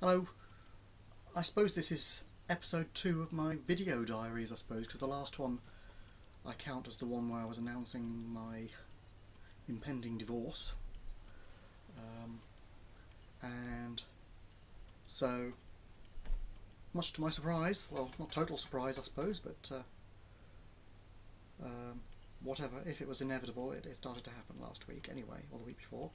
Hello, I suppose this is episode 2 of my video diaries, I suppose, because the last one I count as the one where I was announcing my impending divorce. And so, much to my surprise, well, not total surprise I suppose, but whatever, if it was inevitable, it started to happen last week anyway, or the week before.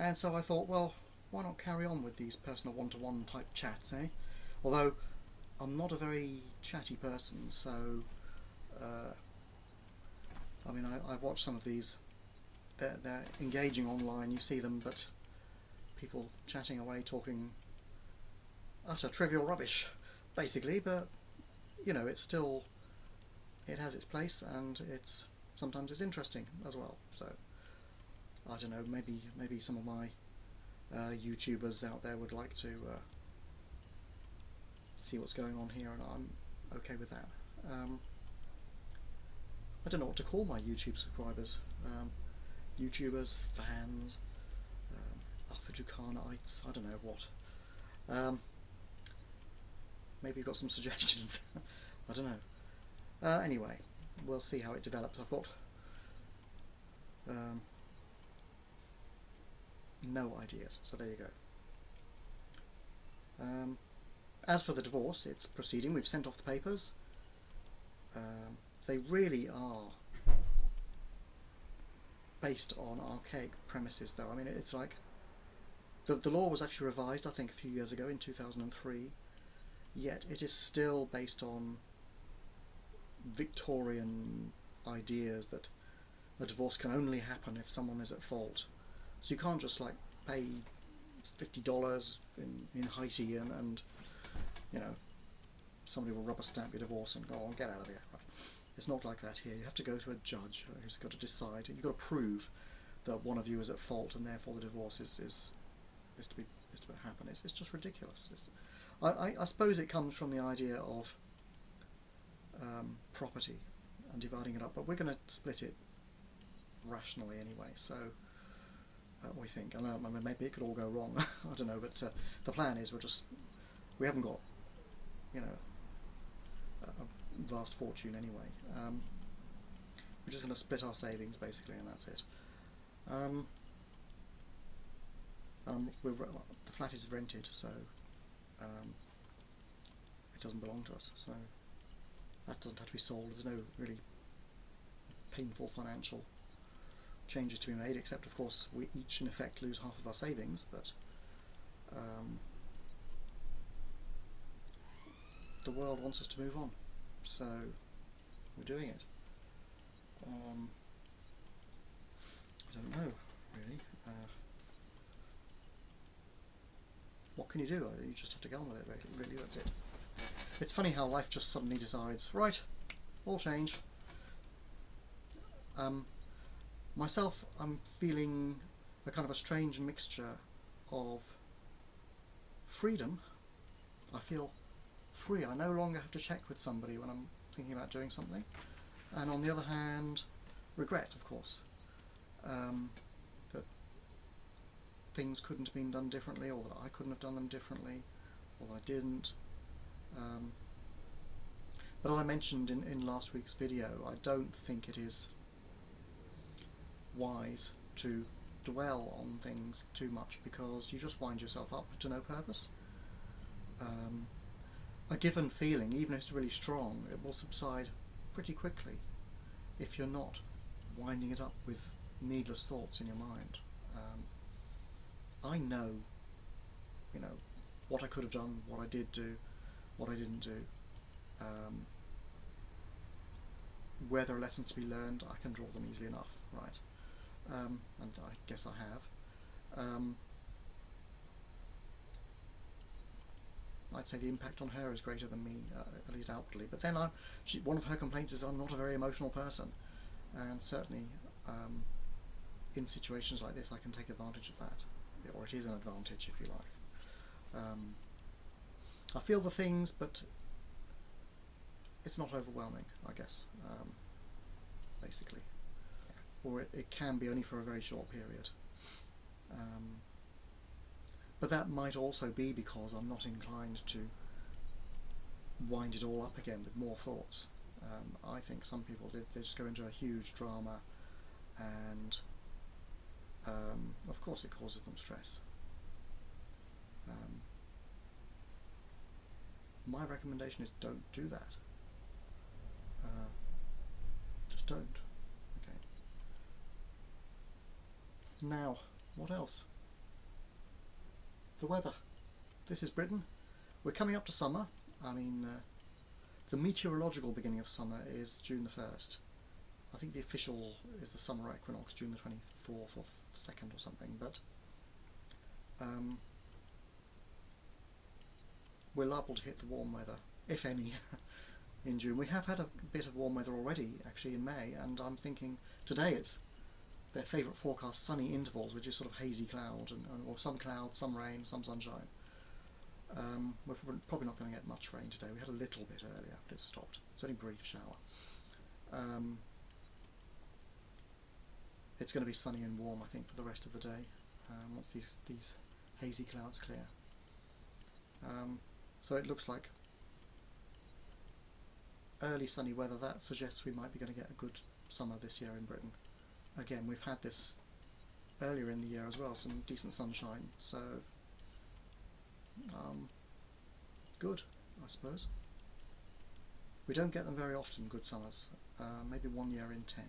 And so I thought, well, why not carry on with these personal one-to-one type chats, eh? Although I'm not a very chatty person, so I mean, I watch some of these. They're engaging online. You see them, but people chatting away, talking utter trivial rubbish, basically. But you know, it has its place, and sometimes it's interesting as well. So I don't know. Maybe some of my YouTubers out there would like to see what's going on here, and I'm okay with that. I don't know what to call my YouTube subscribers. YouTubers, fans, Alpha Ducanites, I don't know what. Maybe you've got some suggestions. I don't know. Anyway, we'll see how it develops. I've got no ideas, so there you go. As for the divorce, it's proceeding. We've sent off the papers. They really are based on archaic premises, though. I mean, it's like the law was actually revised, I think, a few years ago in 2003, yet it is still based on Victorian ideas that a divorce can only happen if someone is at fault. So you can't just like pay $50 in Haiti and you know, somebody will rubber stamp your divorce and go on, get out of here. Right. It's not like that here. You have to go to a judge who's got to decide. You've got to prove that one of you is at fault, and therefore the divorce is to happen. It's just ridiculous. I suppose it comes from the idea of property and dividing it up, but we're going to split it rationally anyway. So we think. I don't know, maybe it could all go wrong. I don't know, but the plan is we haven't got, you know, a vast fortune anyway. We're just going to split our savings basically, and that's it. The flat is rented, so it doesn't belong to us. So that doesn't have to be sold. There's no really painful financial changes to be made, except of course we each in effect lose half of our savings. But the world wants us to move on, so we're doing it. I don't know really. What can you do? You just have to get on with it. Really, that's it. It's funny how life just suddenly decides, right, all change. Myself, I'm feeling a kind of a strange mixture of freedom. I feel free. I no longer have to check with somebody when I'm thinking about doing something. And on the other hand, regret, of course, that things couldn't have been done differently, or that I couldn't have done them differently, or that I didn't. But as I mentioned in last week's video, I don't think it is wise to dwell on things too much, because you just wind yourself up to no purpose. A given feeling, even if it's really strong, it will subside pretty quickly if you're not winding it up with needless thoughts in your mind. I know, you know, what I could have done, what I did do, what I didn't do. Where there are lessons to be learned, I can draw them easily enough, right? And I guess I have. I'd say the impact on her is greater than me, at least outwardly. But then one of her complaints is that I'm not a very emotional person, and certainly in situations like this I can take advantage of that, or it is an advantage if you like. I feel the things, but it's not overwhelming, I guess, basically. Or it can be only for a very short period. But that might also be because I'm not inclined to wind it all up again with more thoughts. I think some people, they just go into a huge drama, and of course it causes them stress. My recommendation is don't do that. Just don't. Okay. Now, what else? The weather. This is Britain. We're coming up to summer. I mean, the meteorological beginning of summer is June the 1st. I think the official is the summer equinox, June the 24th or 2nd or something, but we're liable to hit the warm weather, if any, in June. We have had a bit of warm weather already, actually, in May, and I'm thinking today it's their favourite forecast, sunny intervals, which is sort of hazy cloud, or some cloud, some rain, some sunshine. We're probably not going to get much rain today. We had a little bit earlier, but it stopped. It's only a brief shower. It's going to be sunny and warm, I think, for the rest of the day, once these hazy clouds clear. So it looks like early sunny weather. That suggests we might be going to get a good summer this year in Britain. Again, we've had this earlier in the year as well, some decent sunshine, so good, I suppose. We don't get them very often, good summers, maybe 1 year in 10.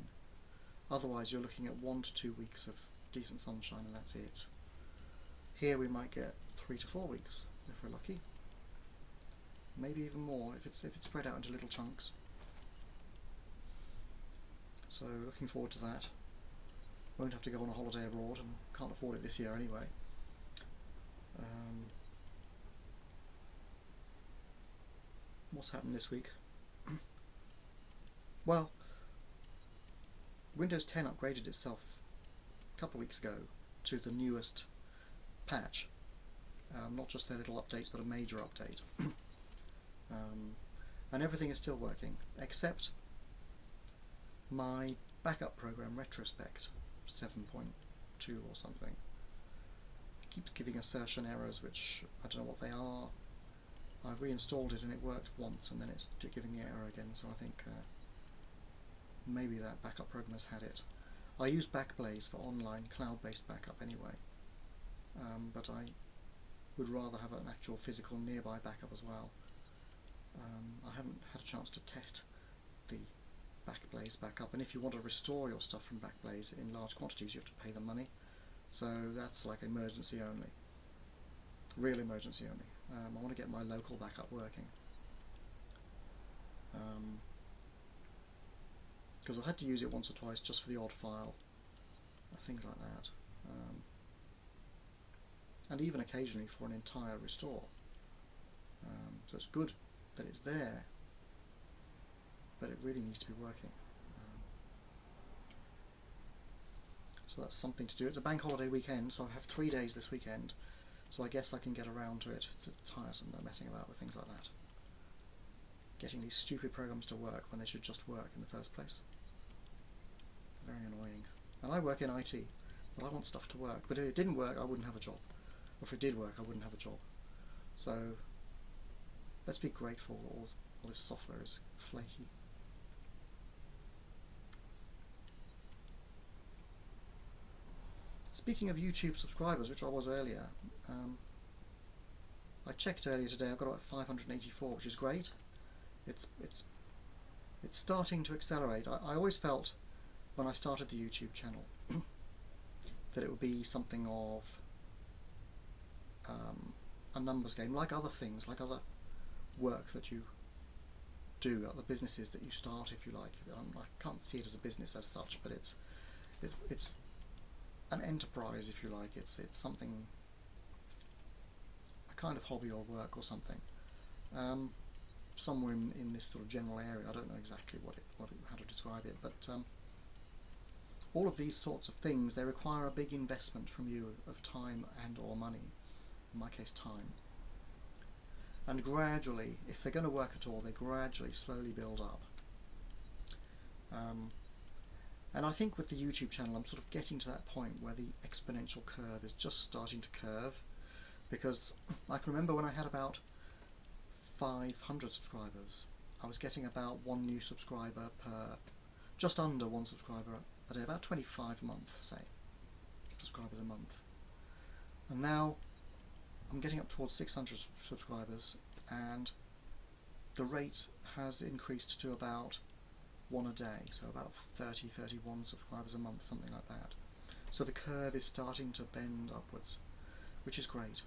Otherwise you're looking at 1 to 2 weeks of decent sunshine and that's it. Here we might get 3 to 4 weeks if we're lucky. Maybe even more if it's spread out into little chunks. So looking forward to that. Won't have to go on a holiday abroad, and can't afford it this year anyway. What's happened this week? Well, Windows 10 upgraded itself a couple of weeks ago to the newest patch. Not just their little updates, but a major update. And everything is still working, except my backup program, Retrospect 7.2 or something. It keeps giving assertion errors, which I don't know what they are. I've reinstalled it and it worked once, and then it's giving the error again, so I think maybe that backup program has had it. I use Backblaze for online cloud-based backup anyway, but I would rather have an actual physical nearby backup as well. I haven't had a chance to test the Backblaze backup, and if you want to restore your stuff from Backblaze in large quantities you have to pay them money, so that's like emergency only, real emergency only. I want to get my local backup working, because I had to use it once or twice just for the odd file, things like that, and even occasionally for an entire restore. So it's good that it's there, but it really needs to be working. So that's something to do. It's a bank holiday weekend, so I have 3 days this weekend, so I guess I can get around to it. It's tiresome though, messing about with things like that. Getting these stupid programs to work when they should just work in the first place. Very annoying. And I work in IT, but I want stuff to work. But if it didn't work, I wouldn't have a job. Or if it did work, I wouldn't have a job. So let's be grateful all this software is flaky. Speaking of YouTube subscribers, which I was earlier, I checked earlier today. I've got about 584, which is great. It's starting to accelerate. I always felt when I started the YouTube channel that it would be something of a numbers game, like other things, like other work that you do, other businesses that you start, if you like. I can't see it as a business as such, but it's an enterprise, if you like. It's something, a kind of hobby or work or something, somewhere in this sort of general area. I don't know exactly how to describe it, but all of these sorts of things, they require a big investment from you of time and or money, in my case time, and gradually, if they're going to work at all, they gradually slowly build up. And I think with the YouTube channel I'm sort of getting to that point where the exponential curve is just starting to curve, because I can remember when I had about 500 subscribers, I was getting about one new subscriber per, just under one subscriber a day, about 25 a month, say, subscribers a month. And now I'm getting up towards 600 subscribers, and the rate has increased to about one a day, so about 31 subscribers a month, something like that. So the curve is starting to bend upwards, which is great.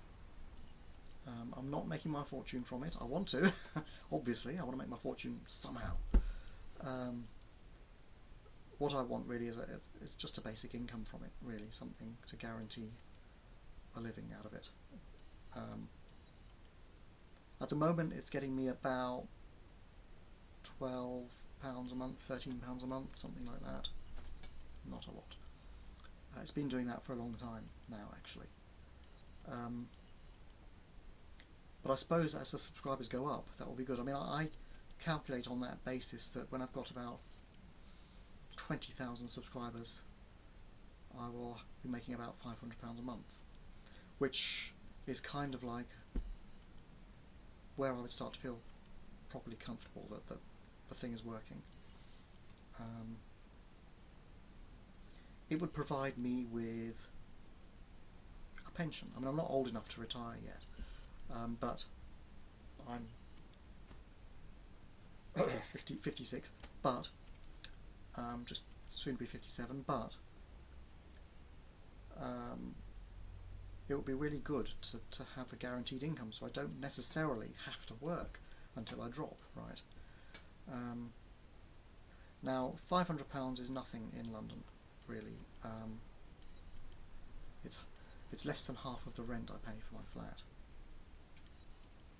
I'm not making my fortune from it. I want to, obviously, I want to make my fortune somehow. What I want really is just a basic income from it, really, something to guarantee a living out of it. At the moment it's getting me about £12 a month, £13 a month, something like that. Not a lot. It's been doing that for a long time now, actually. But I suppose as the subscribers go up, that will be good. I mean, I calculate on that basis that when I've got about 20,000 subscribers, I will be making about £500 a month, which is kind of like where I would start to feel properly comfortable that the thing is working. It would provide me with a pension. I mean, I'm not old enough to retire yet, but I'm 56, but just soon to be 57, but it would be really good to have a guaranteed income, so I don't necessarily have to work until I drop, right? Now, £500 is nothing in London, really. It's less than half of the rent I pay for my flat.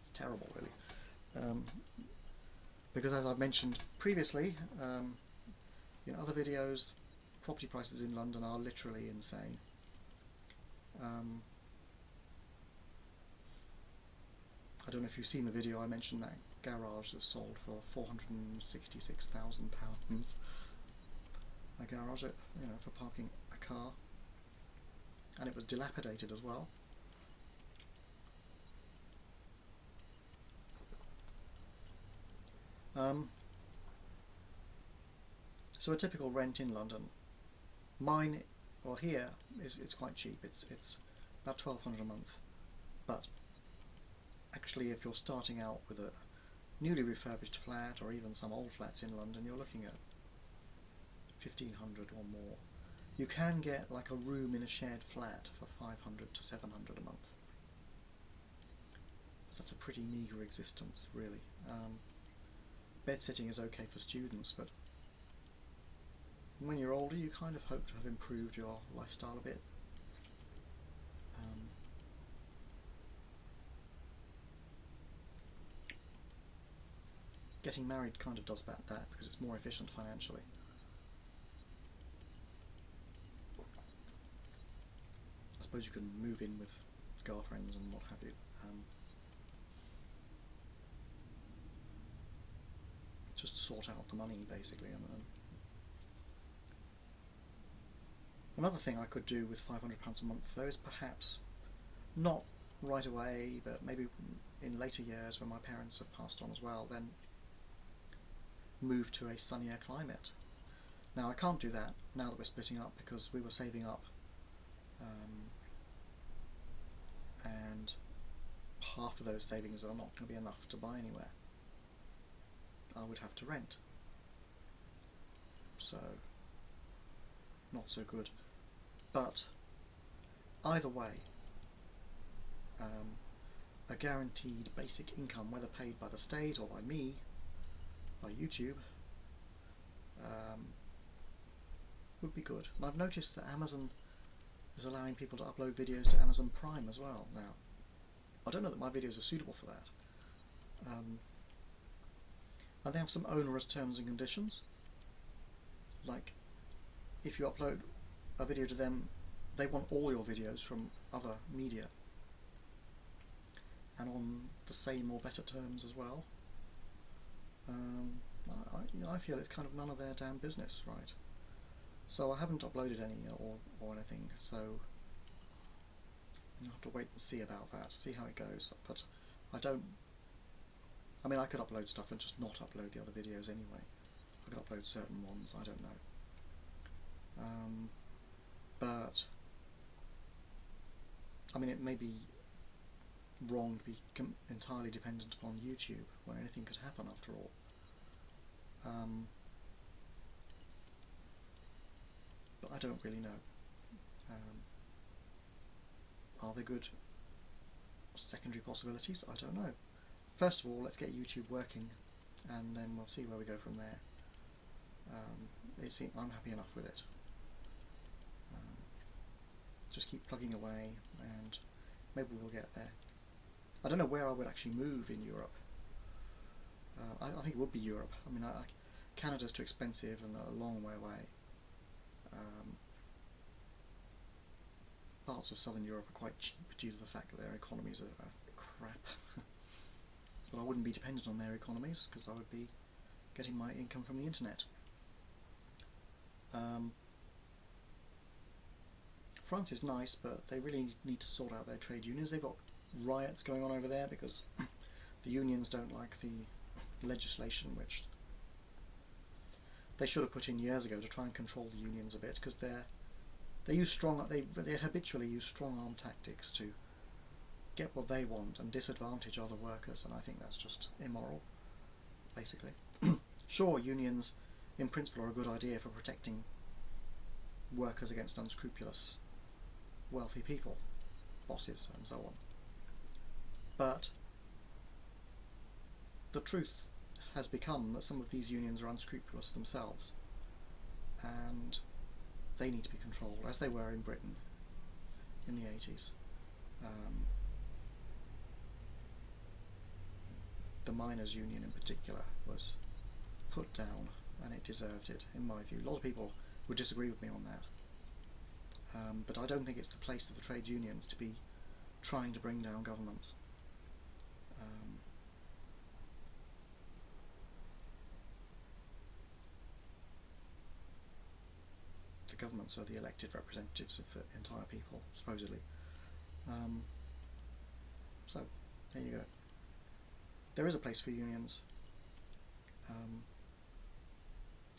It's terrible, really. Because as I've mentioned previously, in other videos, property prices in London are literally insane. I don't know if you've seen the video, I mentioned that garage that sold for £466,000. A garage, you know, for parking a car, and it was dilapidated as well. So a typical rent in London, mine, well, here it's quite cheap. It's about £1,200 a month, but actually if you're starting out with a newly refurbished flat, or even some old flats in London, you're looking at £1,500 or more. You can get like a room in a shared flat for £500 to £700 a month. That's a pretty meagre existence, really. Bed sitting is okay for students, but when you're older you kind of hope to have improved your lifestyle a bit. Getting married kind of does that because it's more efficient financially. I suppose you can move in with girlfriends and what have you. Just sort out the money, basically. Another thing I could do with £500 a month, though, is perhaps not right away, but maybe in later years when my parents have passed on as well, then move to a sunnier climate. Now, I can't do that now that we're splitting up, because we were saving up, and half of those savings are not going to be enough to buy anywhere. I would have to rent, so not so good. But either way, a guaranteed basic income, whether paid by the state or by me, by YouTube, would be good. And I've noticed that Amazon is allowing people to upload videos to Amazon Prime as well now. I don't know that my videos are suitable for that. And they have some onerous terms and conditions, like if you upload a video to them, they want all your videos from other media, and on the same or better terms as well. I feel it's kind of none of their damn business, right? So I haven't uploaded any or anything, so I'll have to wait and see about that, see how it goes. But I don't... I mean, I could upload stuff and just not upload the other videos anyway. I could upload certain ones, I don't know. But I mean, it may be wrong to be entirely dependent upon YouTube, where anything could happen after all. But I don't really know. Are there good secondary possibilities? I don't know. First of all, let's get YouTube working, and then we'll see where we go from there. I'm happy enough with it. Just keep plugging away, and maybe we'll get there. I don't know where I would actually move in Europe. I think it would be Europe. I mean, Canada's too expensive and a long way away. Parts of Southern Europe are quite cheap due to the fact that their economies are crap. But I wouldn't be dependent on their economies, because I would be getting my income from the internet. France is nice, but they really need to sort out their trade unions. They've got riots going on over there because the unions don't like the legislation which they should have put in years ago to try and control the unions a bit, because they habitually use strong-arm tactics to get what they want and disadvantage other workers, and I think that's just immoral, basically. Sure, unions in principle are a good idea for protecting workers against unscrupulous wealthy people, bosses and so on, but the truth has become that some of these unions are unscrupulous themselves, and they need to be controlled, as they were in Britain in the 80s. The miners' union in particular was put down, and it deserved it, in my view. A lot of people would disagree with me on that, but I don't think it's the place of the trades unions to be trying to bring down governments. The governments are the elected representatives of the entire people, supposedly. So, there you go. There is a place for unions,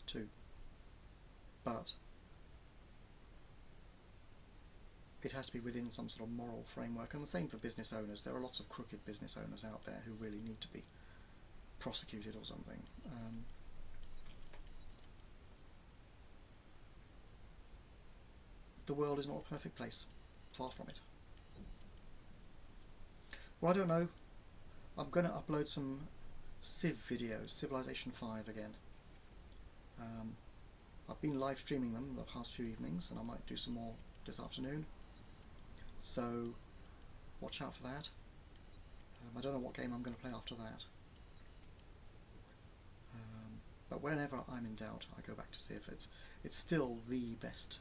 too, but it has to be within some sort of moral framework, and the same for business owners. There are lots of crooked business owners out there who really need to be prosecuted or something. The world is not a perfect place, far from it. Well, I don't know. I'm going to upload some Civ videos, Civilization 5 again. I've been live streaming them the past few evenings, and I might do some more this afternoon. So watch out for that. I don't know what game I'm going to play after that. But whenever I'm in doubt, I go back to Civ. It's still the best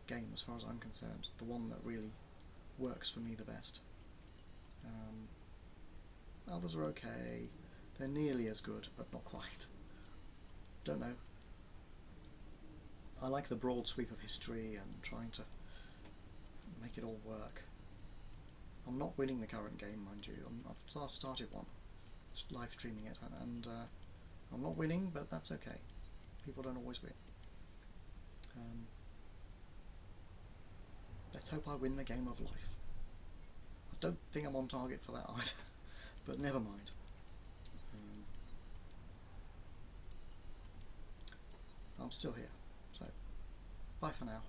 game as far as I'm concerned. The one that really works for me the best. Others are okay. They're nearly as good, but not quite. Don't know. I like the broad sweep of history and trying to make it all work. I'm not winning the current game, mind you. I've started one, just live streaming it, and I'm not winning, but that's okay. People don't always win. Let's hope I win the game of life. I don't think I'm on target for that either, but never mind. I'm still here, so bye for now.